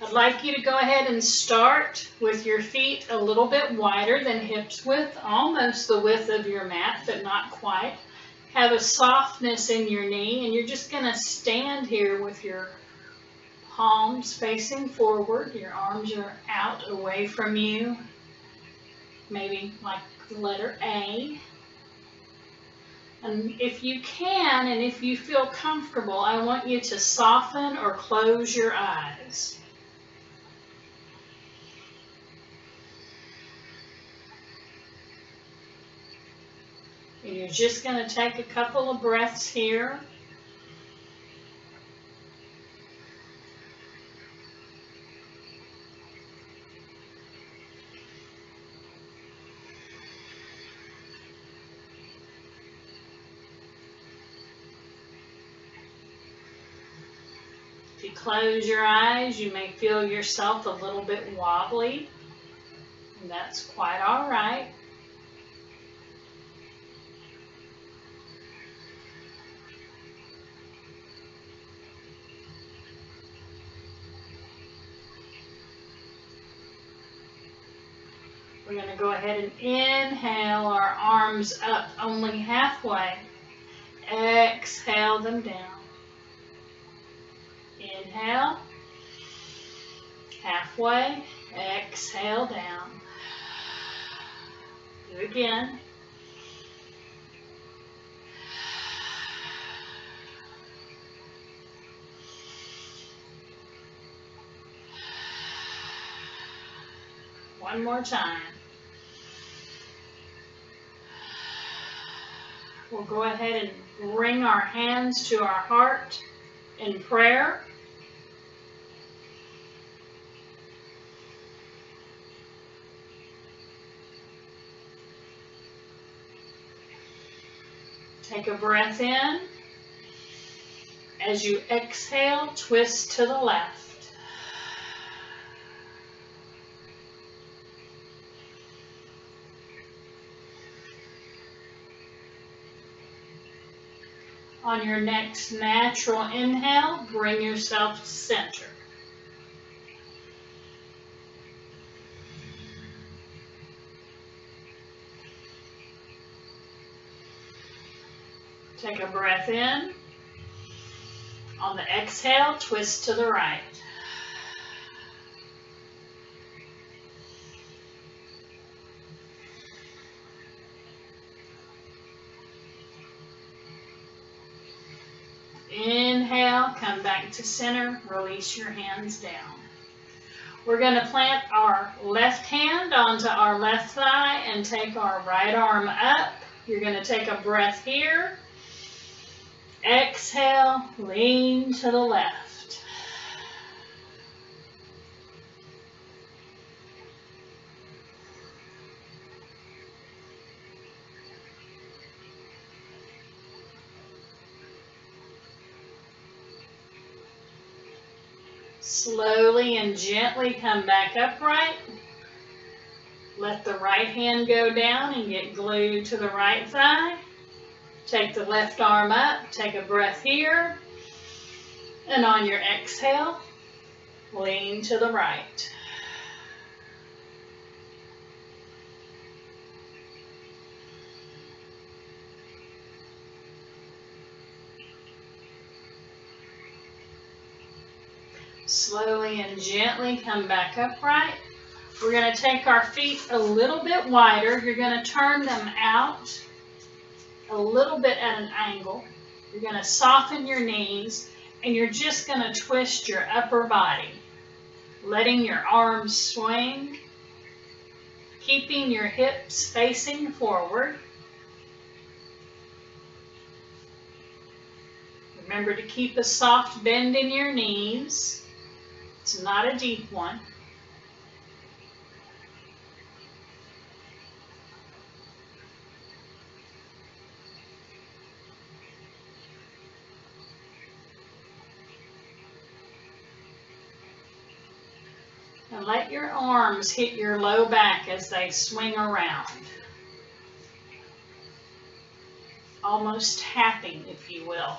I'd like you to go ahead and start with your feet a little bit wider than hips width, almost the width of your mat, but not quite. Have a softness in your knee, and you're just going to stand here with your palms facing forward. Your arms are out away from you, maybe like the letter A. And if you can, and if you feel comfortable, I want you to soften or close your eyes. And you're just going to take a couple of breaths here. If you close your eyes, you may feel yourself a little bit wobbly, and that's quite all right. We're going to go ahead and inhale our arms up only halfway. Exhale them down. Inhale, halfway, exhale down. Do it again. One more time. We'll go ahead and bring our hands to our heart in prayer. Take a breath in. As you exhale, twist to the left. On your next natural inhale, bring yourself to center. Take a breath in. On the exhale, twist to the right. Inhale, come back to center, release your hands down. We're going to plant our left hand onto our left thigh and take our right arm up. You're going to take a breath here. Exhale, lean to the left. Slowly and gently come back upright. Let the right hand go down and get glued to the right thigh. Take the left arm up, take a breath here, and on your exhale, lean to the right. Slowly and gently come back upright. We're going to take our feet a little bit wider. You're going to turn them out a little bit at an angle. You're going to soften your knees, and you're just going to twist your upper body, letting your arms swing, keeping your hips facing forward. Remember to keep a soft bend in your knees. It's not a deep one. And let your arms hit your low back as they swing around. Almost tapping, if you will.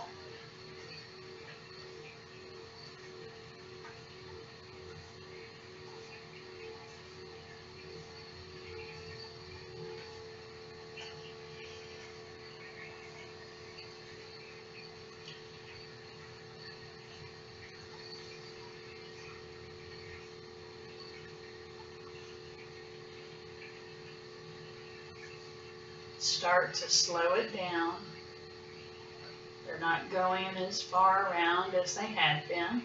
start to slow it down. They're not going as far around as they had been.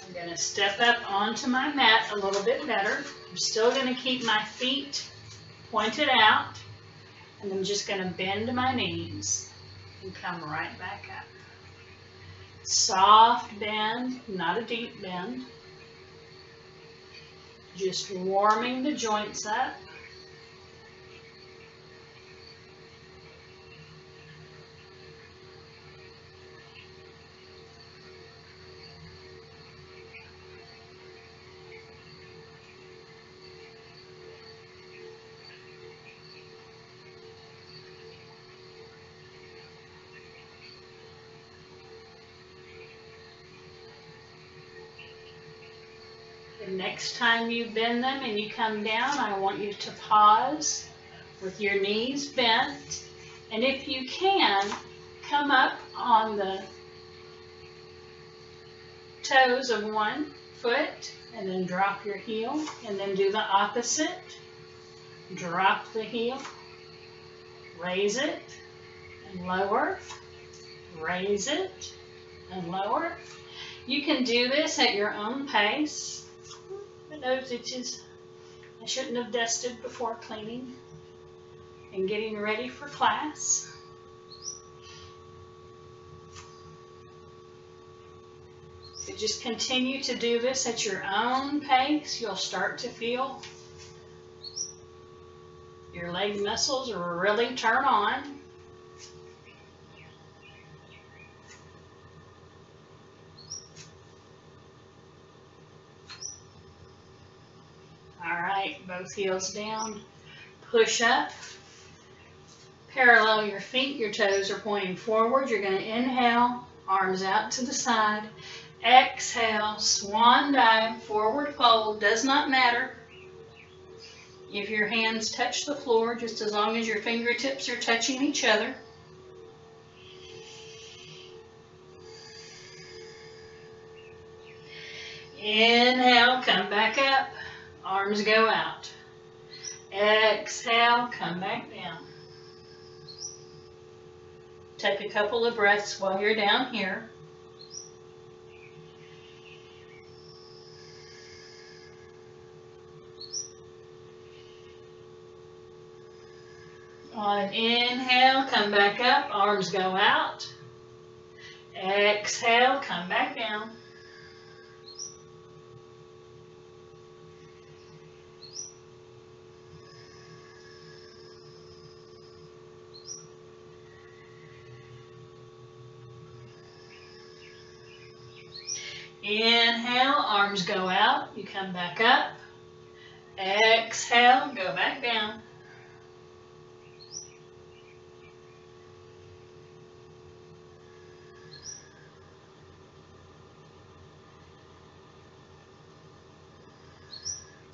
I'm going to step up onto my mat a little bit better. I'm still going to keep my feet pointed out, and I'm just going to bend my knees and come right back up. Soft bend, not a deep bend. Just warming the joints up. The next time you bend them and you come down, I want you to pause with your knees bent. And if you can, come up on the toes of one foot and then drop your heel, and then do the opposite. Drop the heel, raise it and lower, raise it and lower. You can do this at your own pace. My nose itches. I shouldn't have dusted before cleaning and getting ready for class. So just continue to do this at your own pace. You'll start to feel your leg muscles really turn on. All right, both heels down. Push up. Parallel your feet. Your toes are pointing forward. You're going to inhale, arms out to the side. Exhale, swan dive, forward fold. Does not matter if your hands touch the floor, just as long as your fingertips are touching each other. Inhale, come back up. Arms go out. Exhale, come back down. Take a couple of breaths while you're down here. On an inhale, come back up. Arms go out. Exhale, come back down. Inhale, arms go out, you come back up. Exhale, go back down.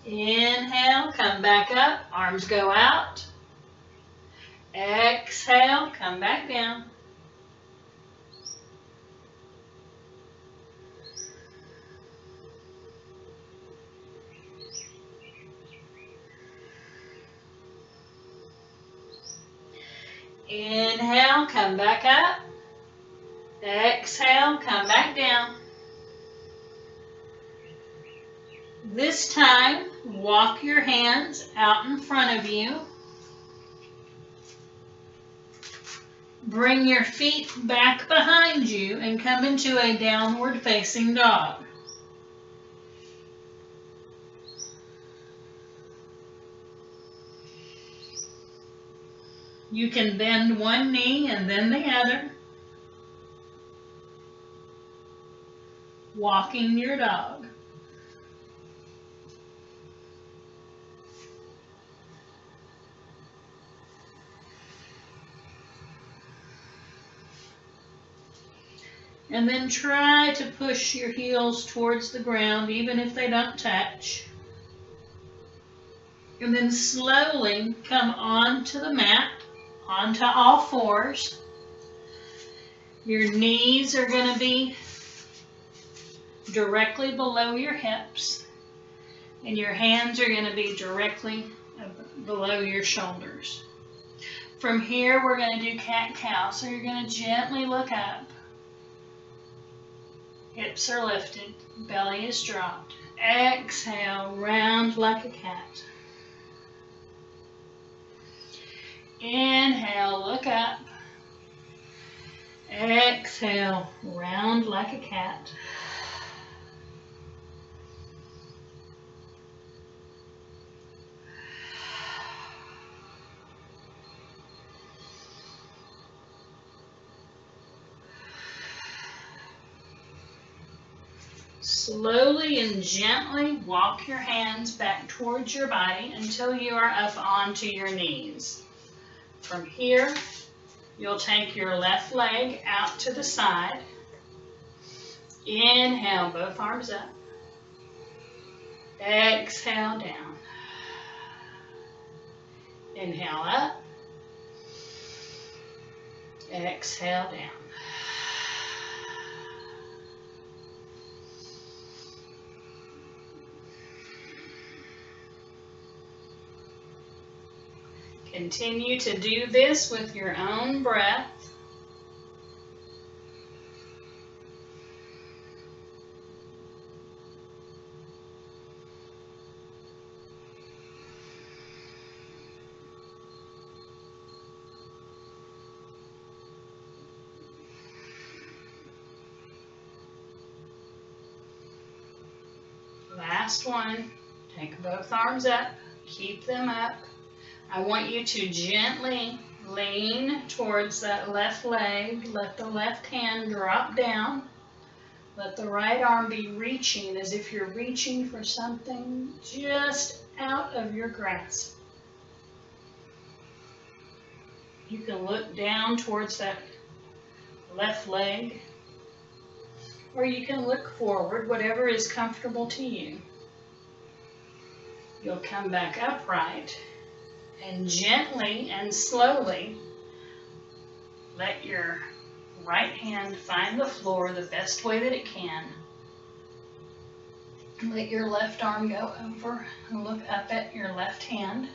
Inhale, come back up, arms go out. Exhale, come back down. Inhale, come back up. Exhale, come back down. This time, walk your hands out in front of you. Bring your feet back behind you and come into a downward facing dog. You can bend one knee and then the other, walking your dog. And then try to push your heels towards the ground, even if they don't touch. And then slowly come onto the mat, onto all fours. Your knees are going to be directly below your hips, and your hands are going to be directly below your shoulders. From here, we're going to do cat-cow. So you're going to gently look up. Hips are lifted, belly is dropped. Exhale, round like a cat. Inhale, look up. Exhale, round like a cat. Slowly and gently walk your hands back towards your body until you are up onto your knees. From here, you'll take your left leg out to the side. Inhale, both arms up. Exhale, down. Inhale, up. Exhale, down. Continue to do this with your own breath. Last one. Take both arms up. Keep them up. I want you to gently lean towards that left leg. Let the left hand drop down. Let the right arm be reaching as if you're reaching for something just out of your grasp. You can look down towards that left leg, or you can look forward, whatever is comfortable to you. You'll come back upright and gently and slowly let your right hand find the floor the best way that it can. Let your left arm go over and look up at your left hand.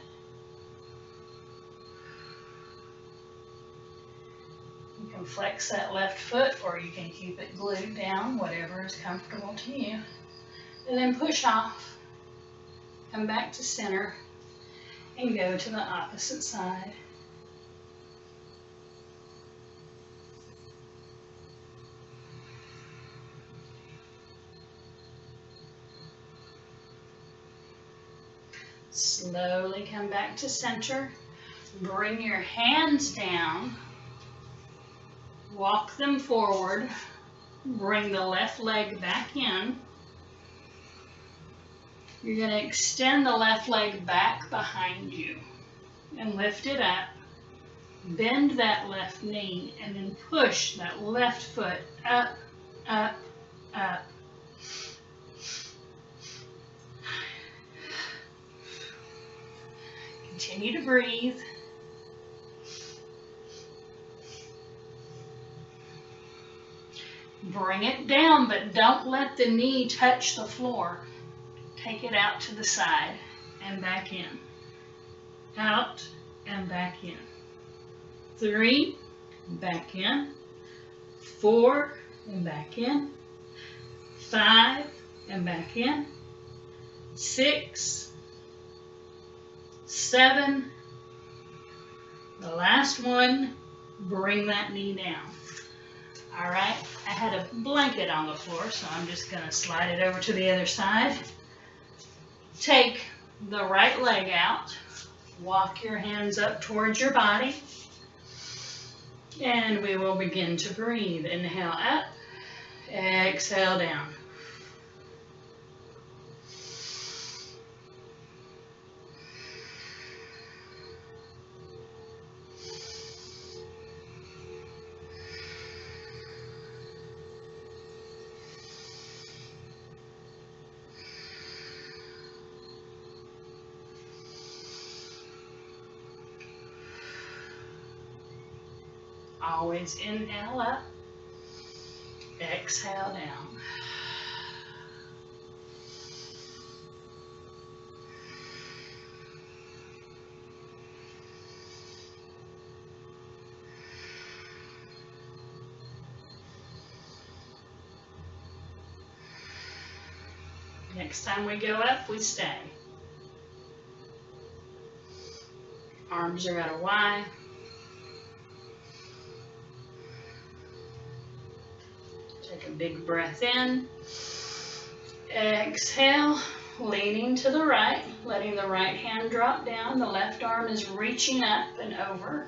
You can flex that left foot or you can keep it glued down, whatever is comfortable to you. And then push off. Come back to center and go to the opposite side. Slowly come back to center. Bring your hands down. Walk them forward. Bring the left leg back in. You're going to extend the left leg back behind you and lift it up. Bend that left knee and then push that left foot up, up, up. Continue to breathe. Bring it down, but don't let the knee touch the floor. Take it out to the side and back in. Out and back in. 3, back in. 4, and back in. 5, and back in. 6, 7. The last one, bring that knee down. All right, I had a blanket on the floor, so I'm just going to slide it over to the other side. Take the right leg out, walk your hands up towards your body, and we will begin to breathe. Inhale up, exhale down. Always inhale up, exhale down. Next time we go up, we stay. Arms are at a Y. Take a big breath in. Exhale, leaning to the right, letting the right hand drop down. The left arm is reaching up and over.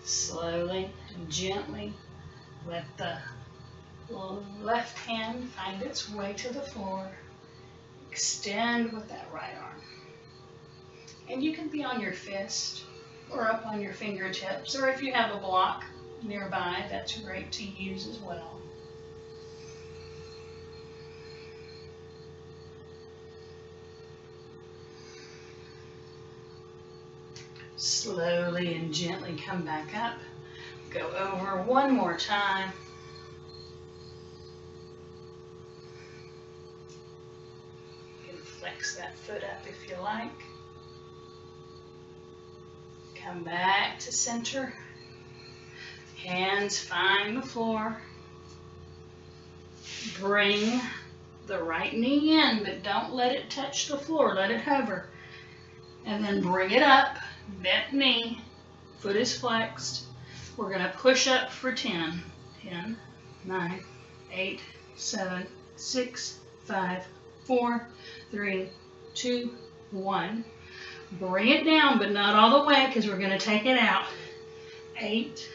Slowly and gently let the left hand find its way to the floor. Extend with that right arm. And you can be on your fist or up on your fingertips, or if you have a block nearby, that's great to use as well. Slowly and gently come back up. Go over one more time. You can flex that foot up if you like. Come back to center. Hands find the floor. Bring the right knee in, but don't let it touch the floor. Let it hover. And then bring it up. Bent knee, foot is flexed. We're going to push up for 10. 10, 9, 8, 7, 6, 5, 4, 3, 2, 1. Bring it down, but not all the way because we're going to take it out. 8,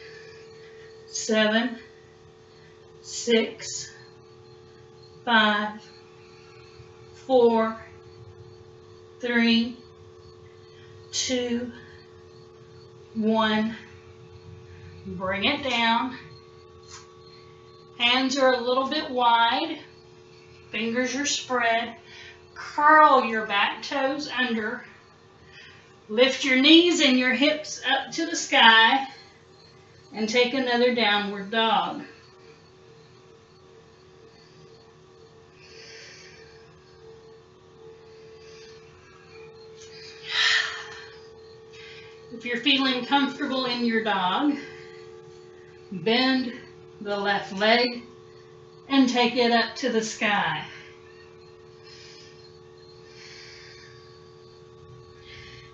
7, 6, 5, 4, 3, 2, 1. Bring it down. Hands are a little bit wide. Fingers are spread. Curl your back toes under. Lift your knees and your hips up to the sky. And take another downward dog. If you're feeling comfortable in your dog, bend the left leg and take it up to the sky.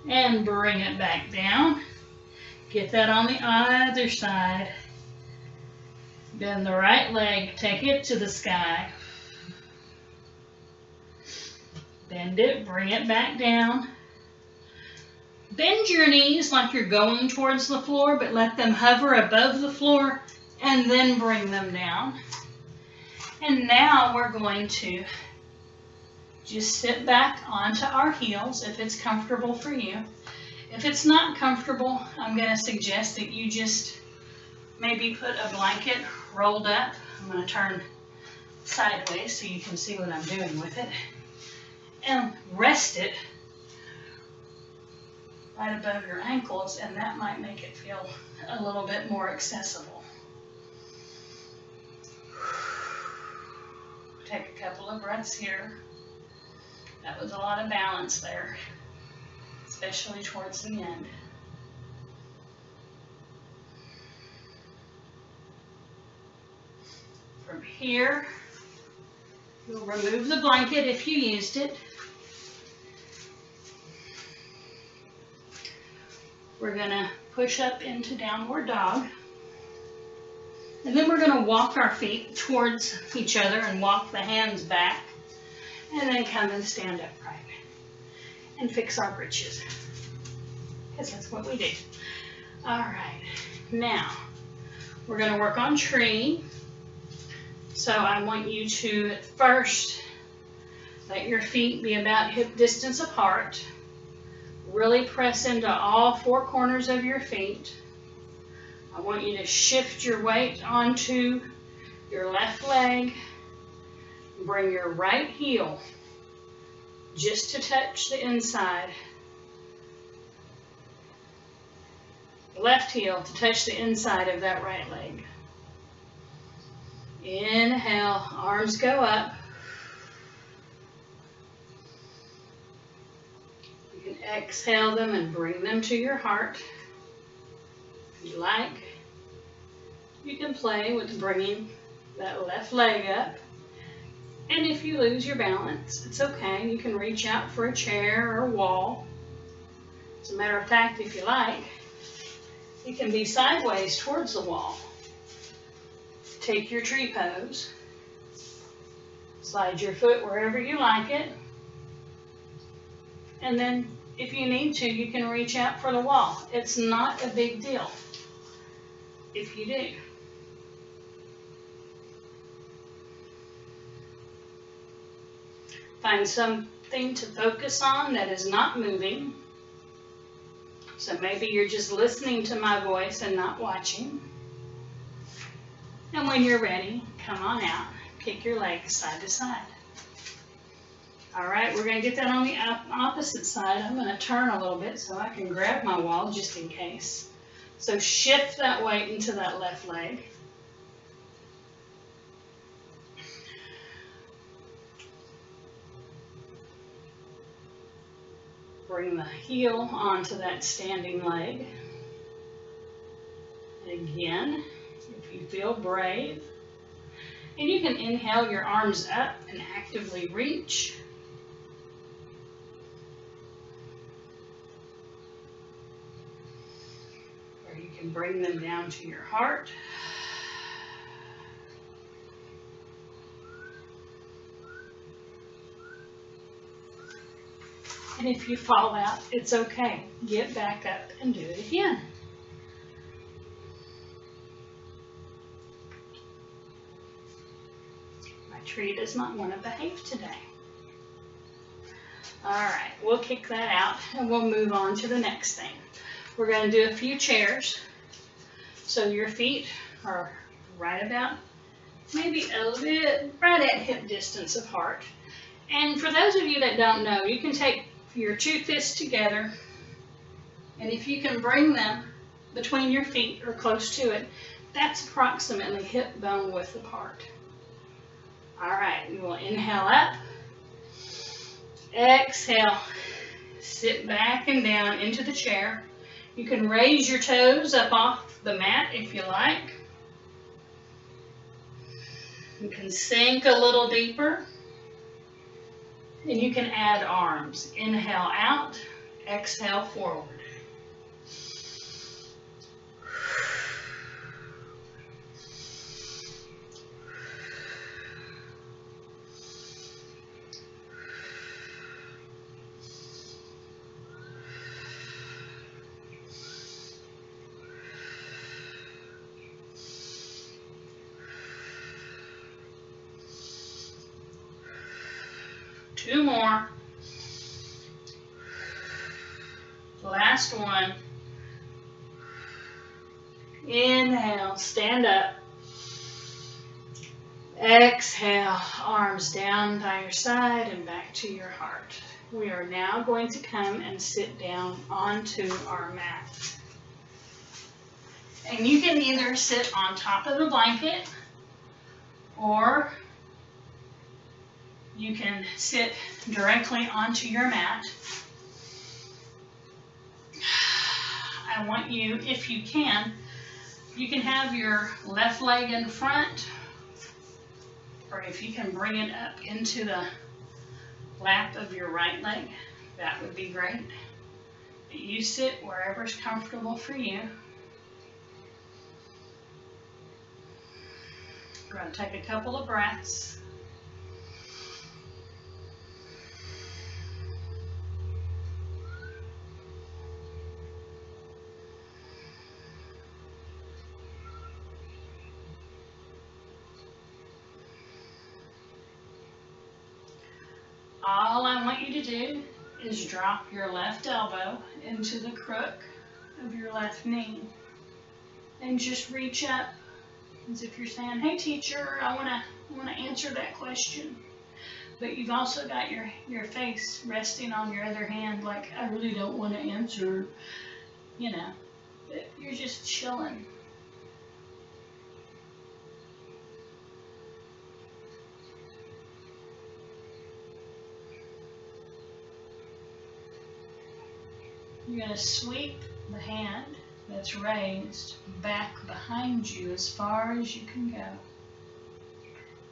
And bring it back down. Get that on the other side. Bend the right leg, take it to the sky. Bend it, bring it back down. Bend your knees like you're going towards the floor, but let them hover above the floor and then bring them down. And now we're going to just sit back onto our heels if it's comfortable for you. If it's not comfortable, I'm going to suggest that you just maybe put a blanket rolled up. I'm going to turn sideways so you can see what I'm doing with it. And rest it right above your ankles, and that might make it feel a little bit more accessible. Take a couple of breaths here. That was a lot of balance there, especially towards the end. From here, you'll remove the blanket if you used it. We're going to push up into downward dog. And then we're going to walk our feet towards each other and walk the hands back. And then come and stand upright. And fix our britches. Because that's what we do. Alright. Now, we're going to work on tree. So I want you to at first let your feet be about hip distance apart. Really press into all four corners of your feet. I want you to shift your weight onto your left leg. Bring your right heel just to touch the inside. left heel to touch the inside of that right leg. Inhale, arms go up. You can exhale them and bring them to your heart. If you like, you can play with bringing that left leg up. And if you lose your balance, it's okay. You can reach out for a chair or a wall. As a matter of fact, if you like, you can be sideways towards the wall. Take your tree pose. Slide your foot wherever you like it. And then if you need to, you can reach out for the wall. It's not a big deal if you do. Find something to focus on that is not moving. So maybe you're just listening to my voice and not watching. And when you're ready, come on out. Kick your legs side to side. All right, we're going to get that on the opposite side. I'm going to turn a little bit so I can grab my wall just in case. So shift that weight into that left leg. Bring the heel onto that standing leg. Again, if you feel brave. And you can inhale your arms up and actively reach. Or you can bring them down to your heart. And if you fall out, it's okay. Get back up and do it again. My tree does not want to behave today. All right, we'll kick that out and we'll move on to the next thing. We're going to do a few chairs. So your feet are right about, maybe a little bit, right at hip distance apart. And for those of you that don't know, you can take your two fists together, and if you can bring them between your feet or close to it, that's approximately hip bone width apart. All right, you will inhale up, exhale, sit back and down into the chair. You can raise your toes up off the mat if you like. You can sink a little deeper. And you can add arms. Inhale out, exhale forward. Two more. Last one. Inhale, stand up. Exhale, arms down by your side and back to your heart. We are now going to come and sit down onto our mat. And you can either sit on top of the blanket or you can sit directly onto your mat. I want you, if you can have your left leg in front, or if you can bring it up into the lap of your right leg, that would be great. But you sit wherever's comfortable for you. We're going to take a couple of breaths. All I want you to do is drop your left elbow into the crook of your left knee and just reach up as if you're saying, "Hey teacher, I want to answer that question." But you've also got your face resting on your other hand, like, "I really don't want to answer," you know. that you're just chilling. You're going to sweep the hand that's raised back behind you as far as you can go.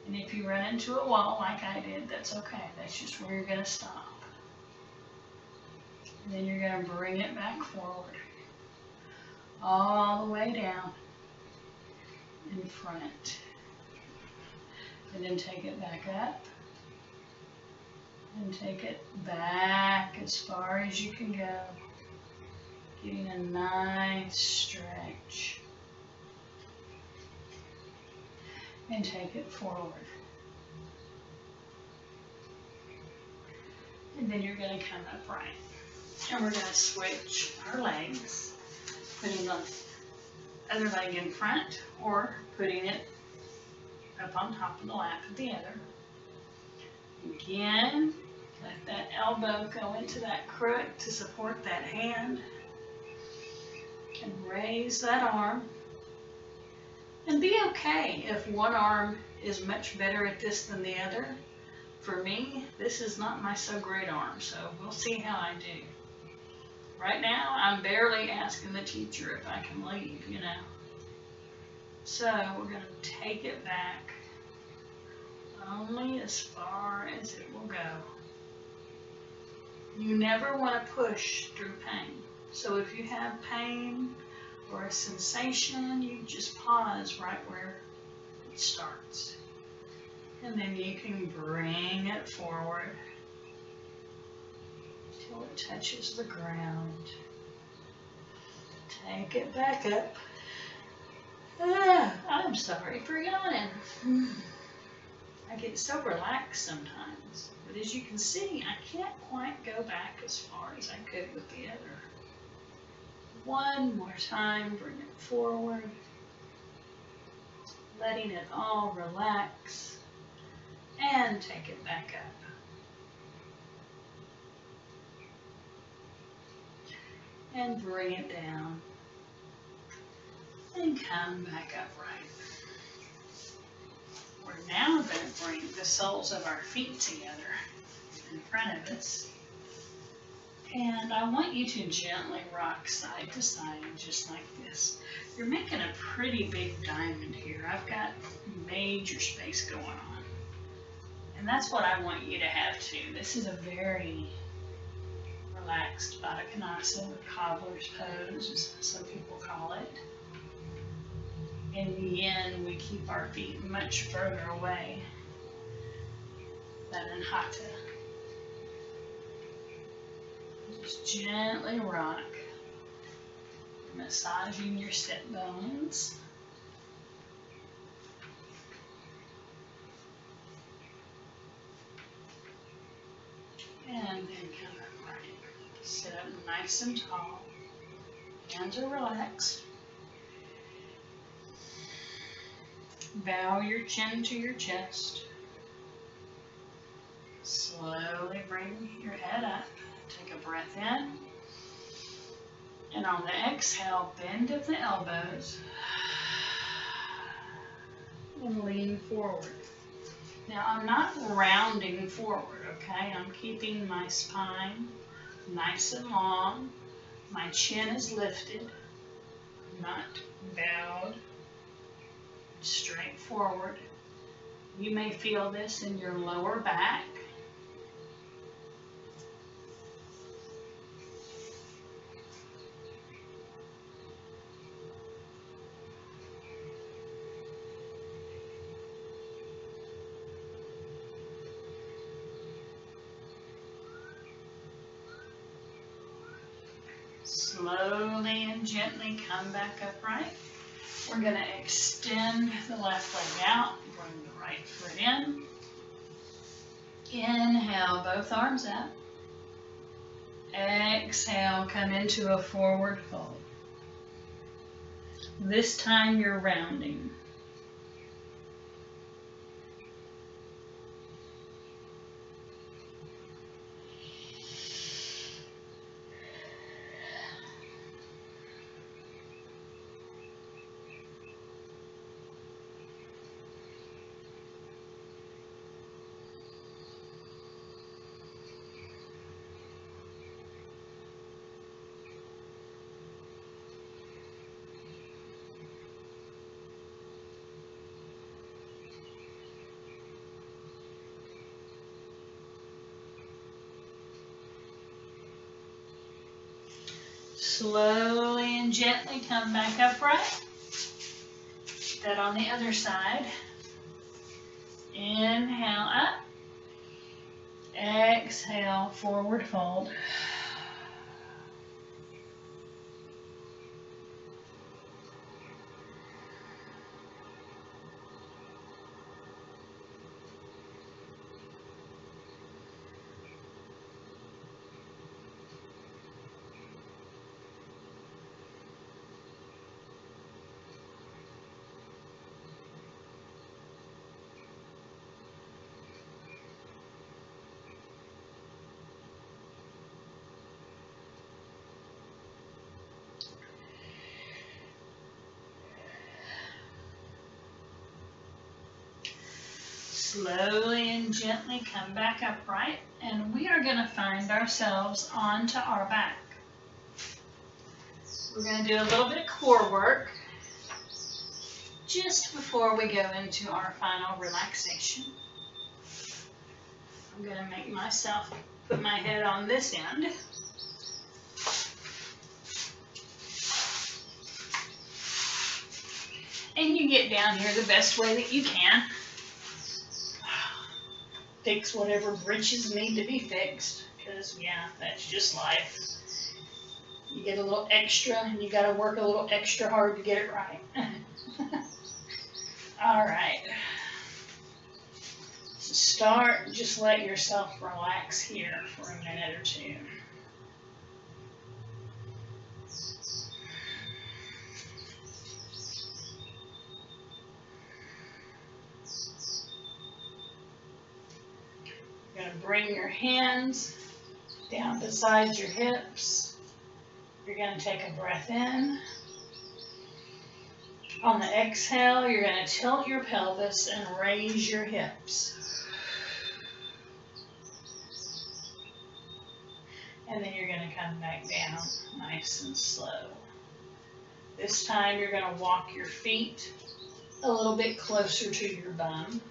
And if you run into a wall like I did, that's okay. That's just where you're going to stop. And then you're going to bring it back forward, all the way down in front. And then take it back up. And take it back as far as you can go. Getting a nice stretch. And take it forward. And then you're going to come upright. And we're going to switch our legs, putting the other leg in front or putting it up on top of the lap of the other. Again, let that elbow go into that crook to support that hand. And raise that arm. And be okay if one arm is much better at this than the other. For me, this is not my so great arm, so we'll see how I do. Right now, I'm barely asking the teacher if I can leave, you know. So we're going to take it back only as far as it will go. You never want to push through pain. So if you have pain or a sensation, you just pause right where it starts. And then you can bring it forward till it touches the ground. Take it back up. I'm sorry for yawning. I get so relaxed sometimes. But as you can see, I can't quite go back as far as I could with the other. One more time, bring it forward, letting it all relax, and take it back up. And bring it down, and come back upright. We're now going to bring the soles of our feet together in front of us. And I want you to gently rock side to side, just like this. You're making a pretty big diamond here. I've got major space going on. And that's what I want you to have too. This is a very relaxed Baddha Konasana, cobbler's pose, as some people call it. In the end, we keep our feet much further away than in Hatha. Just gently rock, massaging your sit bones. And then come upright. Sit up nice and tall. Hands are relaxed. Bow your chin to your chest. Slowly bring your head up. Take a breath in. And on the exhale, bend at the elbows. And lean forward. Now, I'm not rounding forward, okay? I'm keeping my spine nice and long. My chin is lifted, not bowed, straight forward. You may feel this in your lower back. Slowly and gently come back upright. We're going to extend the left leg out, bring the right foot in. Inhale, both arms up. Exhale, come into a forward fold. This time you're rounding. Slowly and gently come back upright. That on the other side. Inhale up. Exhale, forward fold. Slowly and gently come back upright, and we are going to find ourselves onto our back. We're going to do a little bit of core work just before we go into our final relaxation. I'm going to make myself put my head on this end. And you get down here the best way that you can. Fix whatever britches need to be fixed, because yeah, that's just life. You get a little extra and you got to work a little extra hard to get it right. All right. So start, just let yourself relax here for a minute or two. You're going to bring your hands down beside your hips. You're going to take a breath in. On the exhale, you're going to tilt your pelvis and raise your hips. And then you're going to come back down nice and slow. This time you're going to walk your feet a little bit closer to your bum.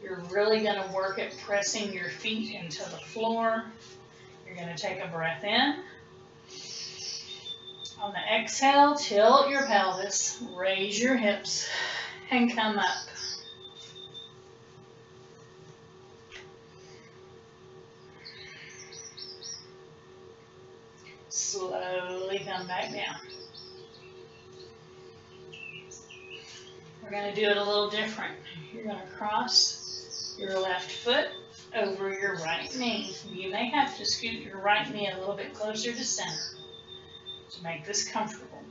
You're really going to work at pressing your feet into the floor. You're going to take a breath in. On the exhale, tilt your pelvis, raise your hips, and come up. Slowly come back down. We're going to do it a little different. You're going to cross your left foot over your right knee. You may have to scoot your right knee a little bit closer to center to make this comfortable.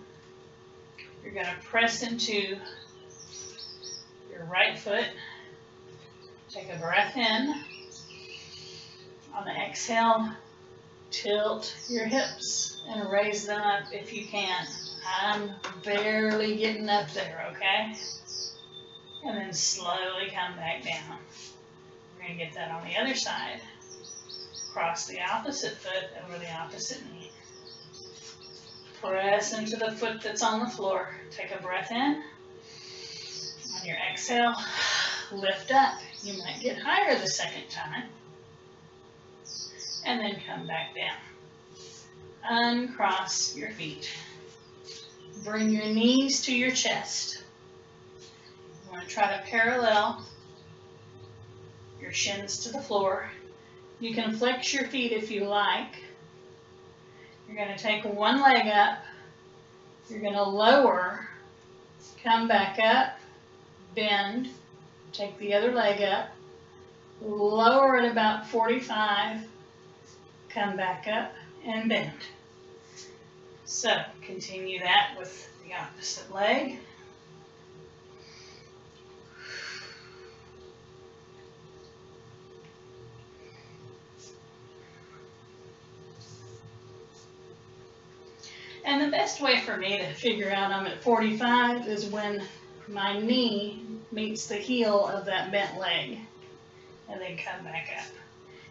You're going to press into your right foot. Take a breath in. On the exhale, tilt your hips and raise them up if you can. I'm barely getting up there, okay? And then slowly come back down. We're going to get that on the other side. Cross the opposite foot over the opposite knee. Press into the foot that's on the floor. Take a breath in. On your exhale, lift up. You might get higher the second time. And then come back down. Uncross your feet. Bring your knees to your chest. You want to try to parallel your shins to the floor. You can flex your feet if you like. You're going to take one leg up. You're going to lower, come back up, bend, take the other leg up, lower at about 45, come back up and bend. So continue that with the opposite leg. And the best way for me to figure out I'm at 45 is when my knee meets the heel of that bent leg and then come back up.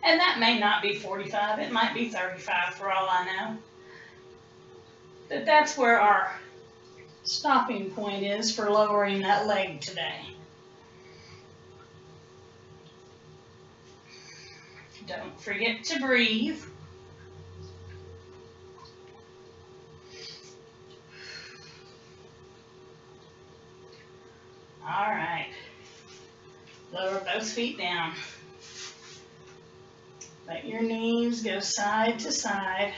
And that may not be 45, it might be 35 for all I know. But that's where our stopping point is for lowering that leg today. Don't forget to breathe. both feet down. Let your knees go side to side.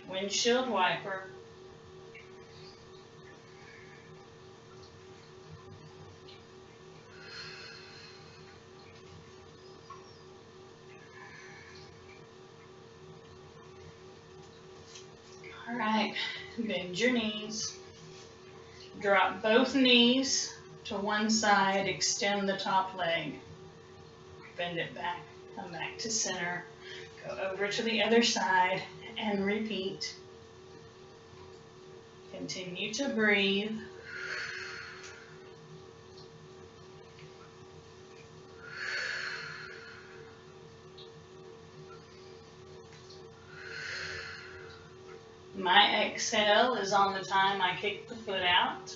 Windshield wiper. All right, bend your knees. Drop both knees to one side, extend the top leg. Bend it back, come back to center. Go over to the other side and repeat. Continue to breathe. My exhale is on the time I kick the foot out.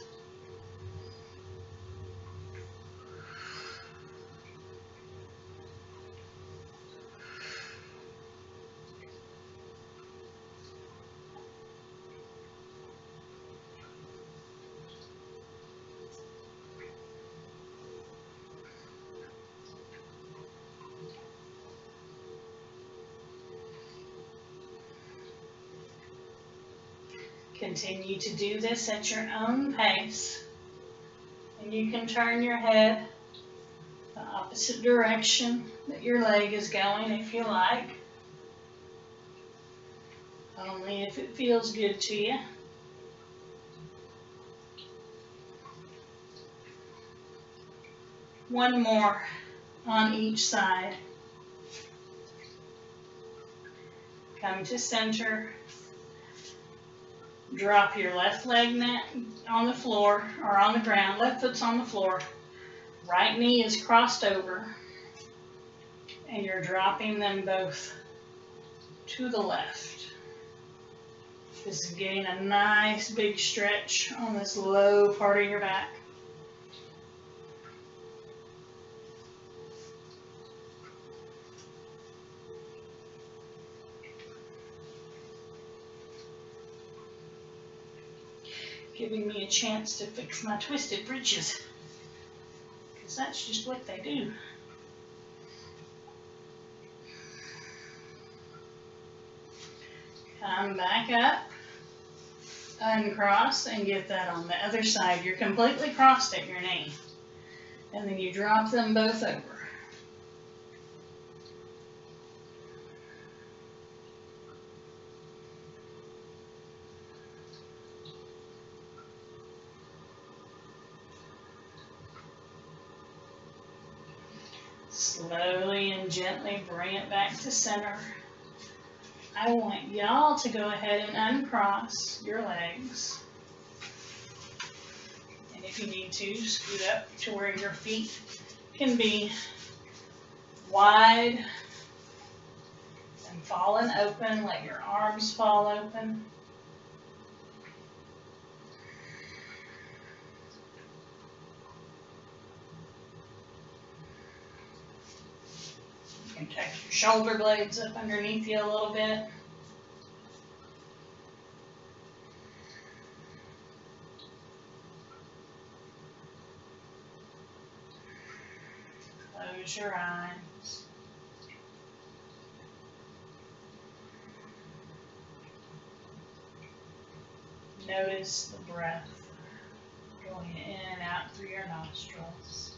Continue to do this at your own pace. And you can turn your head the opposite direction that your leg is going if you like. Only if it feels good to you. One more on each side. Come to center. Drop your left leg on the floor or on the ground. Left foot's on the floor. Right knee is crossed over. And you're dropping them both to the left. This is getting a nice big stretch on this low part of your back. Giving me a chance to fix my twisted britches, because that's just what they do. Come back up, uncross, and get that on the other side. You're completely crossed at your knee, and then you drop them both over. Slowly and gently bring it back to center. I want y'all to go ahead and uncross your legs. And if you need to, scoot up to where your feet can be wide and fallen open. Let your arms fall open. You can tuck your shoulder blades up underneath you a little bit. Close your eyes. Notice the breath going in and out through your nostrils.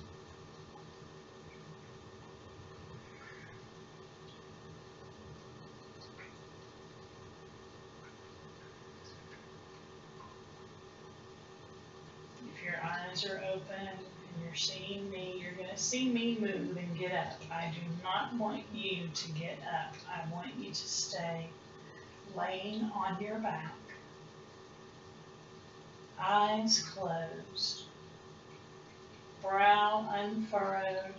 If your eyes are open and you're seeing me, you're going to see me move and get up. I do not want you to get up. I want you to stay laying on your back. Eyes closed. Brow unfurrowed.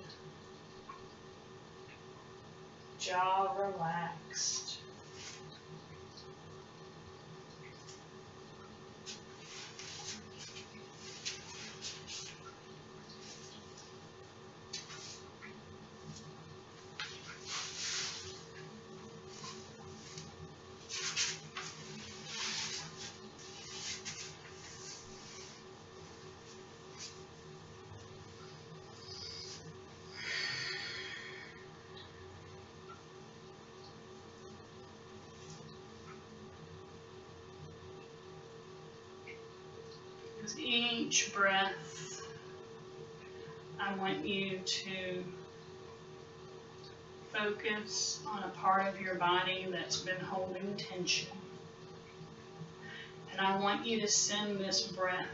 Jaw relaxed. With each breath, I want you to focus on a part of your body that's been holding tension. And I want you to send this breath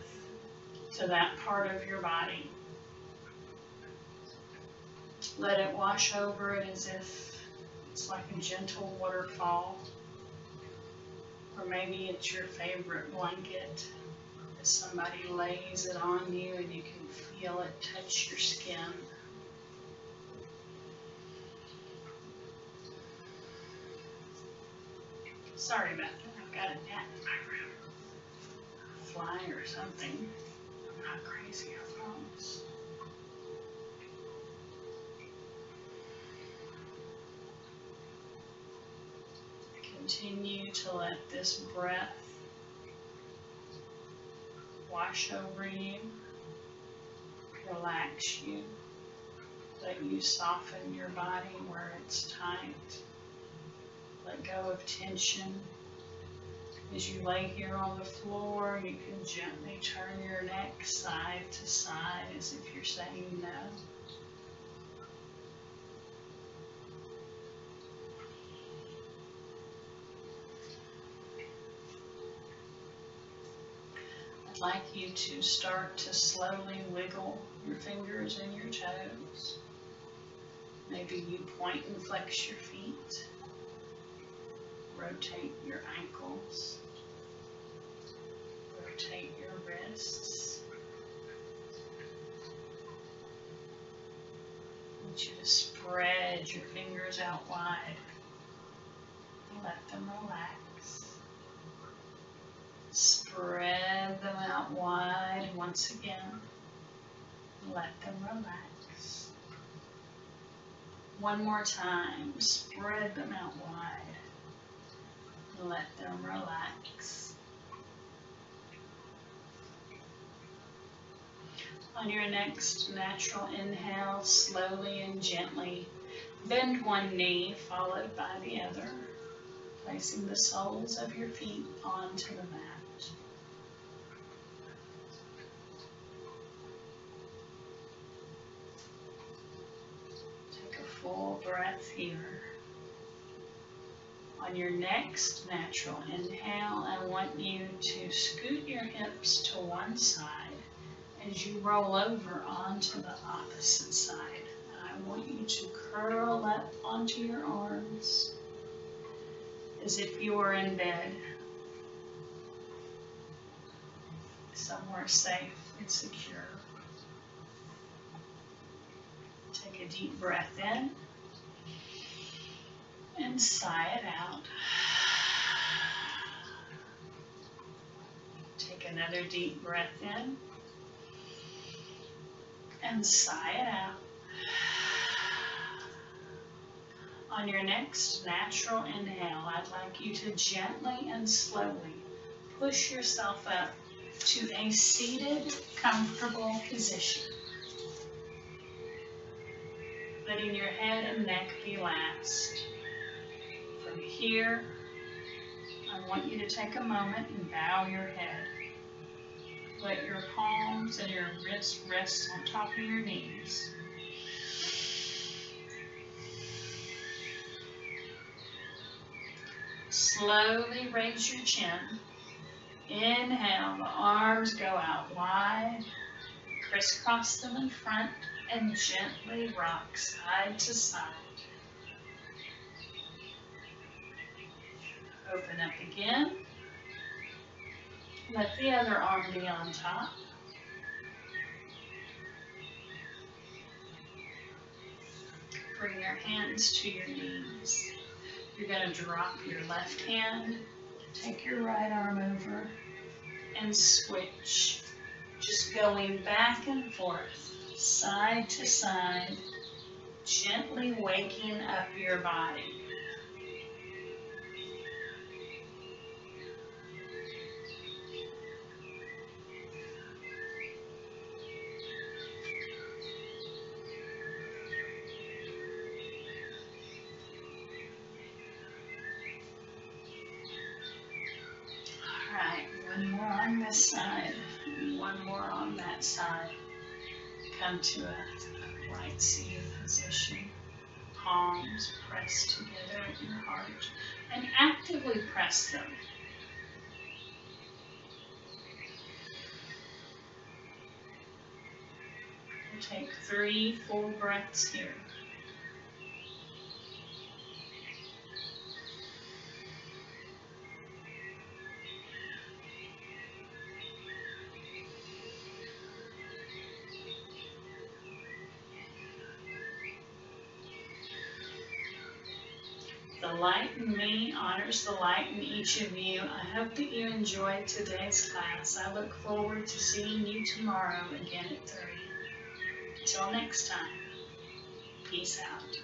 to that part of your body. Let it wash over it as if it's like a gentle waterfall. Or maybe it's your favorite blanket as somebody lays it on you and you can feel it touch your skin. Sorry about that. I've got a gnat in my room. A fly or something. I'm not crazy, I promise. Continue to let this breath wash over you, relax you, let you soften your body where it's tight. Let go of tension. As you lay here on the floor, you can gently turn your neck side to side as if you're saying no. I'd like you to start to slowly wiggle your fingers and your toes. Maybe you point and flex your feet. Rotate your ankles. Rotate your wrists. I want you to spread your fingers out wide. Let them relax. Spread them out wide once again. Let them relax. One more time. Spread them out wide. Let them relax. On your next natural inhale, slowly and gently bend one knee followed by the other, placing the soles of your feet onto the mat. Take a full breath here. On your next natural inhale, I want you to scoot your hips to one side as you roll over onto the opposite side. And I want you to curl up onto your arms as if you were in bed, somewhere safe and secure. Take a deep breath in and sigh it out. Take another deep breath in and sigh it out. On your next natural inhale, I'd like you to gently and slowly push yourself up to a seated, comfortable position. Letting your head and neck be last. From here, I want you to take a moment and bow your head. Let your palms and your wrists rest on top of your knees. Slowly raise your chin. Inhale, the arms go out wide. Crisscross them in front and gently rock side to side. Open up again. Let the other arm be on top. Bring your hands to your knees. You're going to drop your left hand, take your right arm over, and switch. Just going back and forth, side to side, gently waking up your body. All right, one more on this side. One that side. Come to a right seated position. Palms pressed together at your heart and actively press them. We'll take 3 full breaths here. The light in me honors the light in each of you. I hope that you enjoyed today's class. I look forward to seeing you tomorrow again at 3. Until next time, peace out.